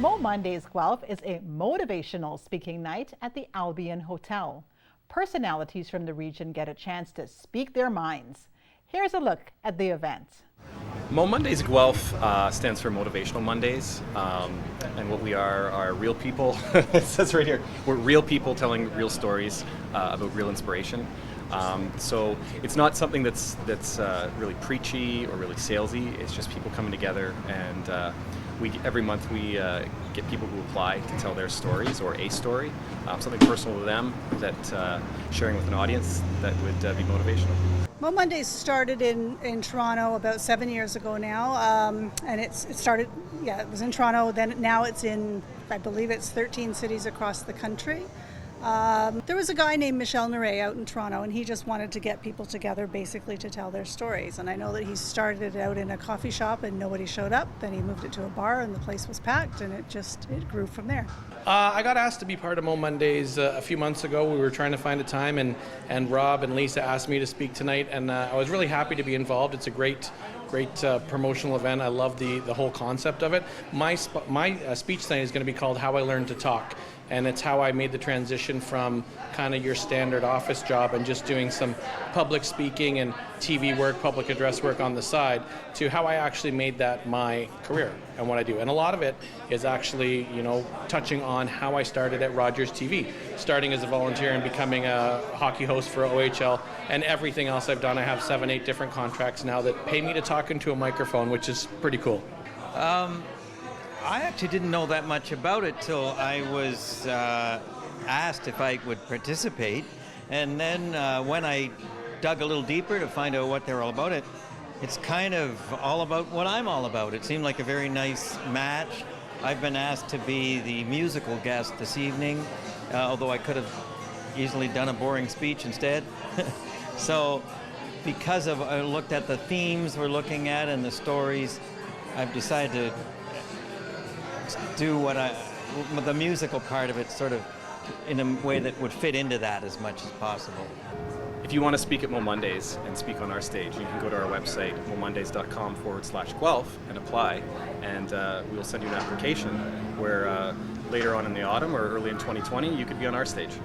Momondays Guelph is a motivational speaking night at the Albion Hotel. Personalities from the region get a chance to speak their minds. Here's a look at the event. Momondays Guelph stands for Motivational Mondays, and what we are real people. It says right here, we're real people telling real stories about real inspiration. So it's not something that's really preachy or really salesy. It's just people coming together, and every month we get people who apply to tell their stories or a story, something personal to them that sharing with an audience that would be motivational. Momondays started in Toronto about 7 years ago now, and it was in Toronto, then now it's in, I believe it's 13 cities across the country. There was a guy named Michel Nere out in Toronto, and he just wanted to get people together basically to tell their stories. And I know that he started it out in a coffee shop and nobody showed up. Then he moved it to a bar and the place was packed, and it grew from there. I got asked to be part of Momondays a few months ago. We were trying to find a time, and Rob and Lisa asked me to speak tonight, and I was really happy to be involved. It's a great promotional event. I love the whole concept of it. My speech tonight is going to be called How I Learned to Talk, and it's how I made the transition from kind of your standard office job and just doing some public speaking and TV work, public address work on the side, to how I actually made that my career and what I do. And a lot of it is actually, touching on how I started at Rogers TV, starting as a volunteer and becoming a hockey host for OHL, and everything else I've done. I have 7-8 different contracts now that pay me to talk into a microphone, which is pretty cool. I actually didn't know that much about it till I was asked if I would participate, and then when I dug a little deeper to find out what they're all about, it's kind of all about what I'm all about. It seemed like a very nice match. I've been asked to be the musical guest this evening, although I could have easily done a boring speech instead. So because I looked at the themes we're looking at and the stories, I've decided to do the musical part of it sort of in a way that would fit into that as much as possible. If you want to speak at Momondays and speak on our stage, you can go to our website, momondays.com/Guelph, and apply, and we will send you an application where later on in the autumn or early in 2020 you could be on our stage.